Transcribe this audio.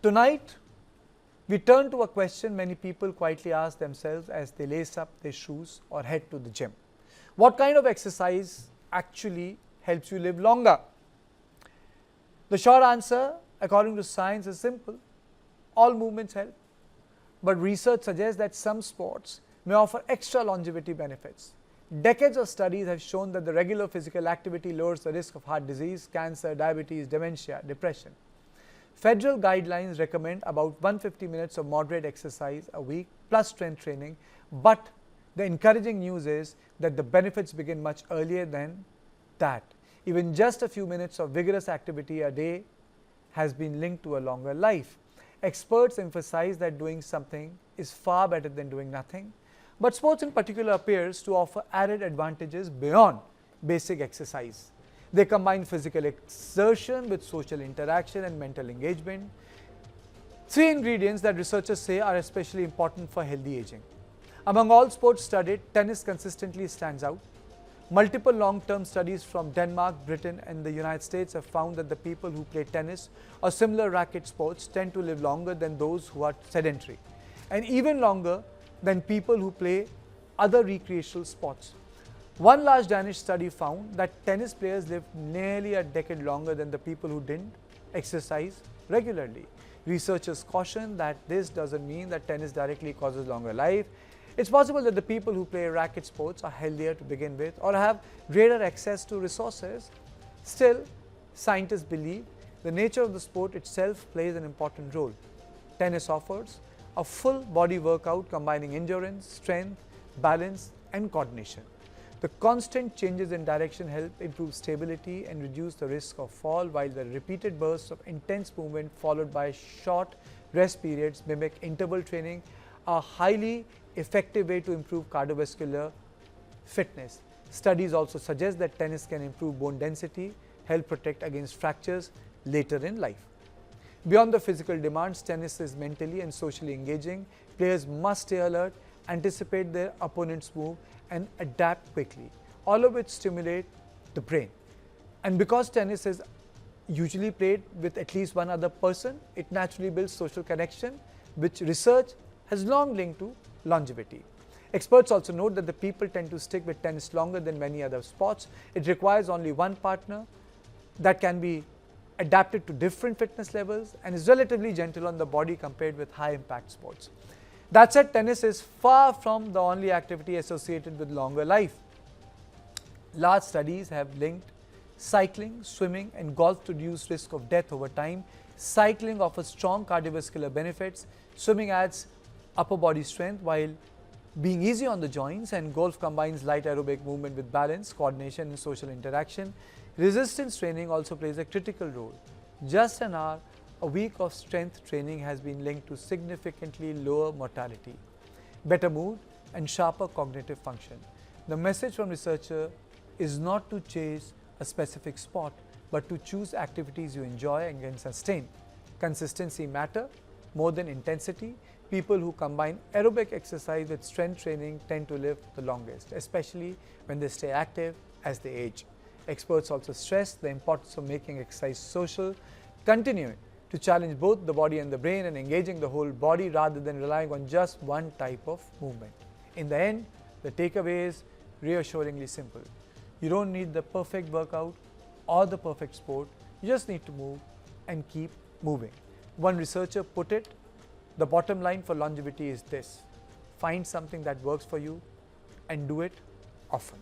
Tonight, we turn to a question many people quietly ask themselves as they lace up their shoes or head to the gym. What kind of exercise actually helps you live longer? The short answer, according to science, is simple. All movements help. But research suggests that some sports may offer extra longevity benefits. Decades of studies have shown that the regular physical activity lowers the risk of heart disease, cancer, diabetes, dementia, depression. Federal guidelines recommend about 150 minutes of moderate exercise a week plus strength training, but the encouraging news is that the benefits begin much earlier than that. Even just a few minutes of vigorous activity a day has been linked to a longer life. Experts emphasize that doing something is far better than doing nothing, but sports in particular appears to offer added advantages beyond basic exercise. They combine physical exertion with social interaction and mental engagement. Three ingredients that researchers say are especially important for healthy aging. Among all sports studied, tennis consistently stands out. Multiple long-term studies from Denmark, Britain, and the United States have found that the people who play tennis or similar racket sports tend to live longer than those who are sedentary, and even longer than people who play other recreational sports. One large Danish study found that tennis players live nearly a decade longer than the people who didn't exercise regularly. Researchers caution that this doesn't mean that tennis directly causes longer life. It's possible that the people who play racket sports are healthier to begin with or have greater access to resources. Still, scientists believe the nature of the sport itself plays an important role. Tennis offers a full body workout combining endurance, strength, balance, and coordination. The constant changes in direction help improve stability and reduce the risk of fall, while the repeated bursts of intense movement followed by short rest periods mimic interval training, a highly effective way to improve cardiovascular fitness. Studies also suggest that tennis can improve bone density, help protect against fractures later in life. Beyond the physical demands, tennis is mentally and socially engaging. Players must stay alert, anticipate their opponent's move, and adapt quickly, all of which stimulate the brain. And because tennis is usually played with at least one other person, it naturally builds social connection, which research has long linked to longevity. Experts also note that the people tend to stick with tennis longer than many other sports. It requires only one partner that can be adapted to different fitness levels and is relatively gentle on the body compared with high-impact sports. That said, tennis is far from the only activity associated with longer life. Large studies have linked cycling, swimming, and golf to reduce risk of death over time. Cycling offers strong cardiovascular benefits. Swimming adds upper body strength while being easy on the joints, and golf combines light aerobic movement with balance, coordination, and social interaction. Resistance training also plays a critical role. Just an hour a week of strength training has been linked to significantly lower mortality, better mood, and sharper cognitive function. The message from researchers is not to chase a specific sport, but to choose activities you enjoy and can sustain. Consistency matters more than intensity. People who combine aerobic exercise with strength training tend to live the longest, especially when they stay active as they age. Experts also stress the importance of making exercise social, continuing to challenge both the body and the brain, and engaging the whole body rather than relying on just one type of movement. In the end, the takeaway is reassuringly simple. You don't need the perfect workout or the perfect sport. You just need to move and keep moving. One researcher put it, the bottom line for longevity is this: find something that works for you and do it often.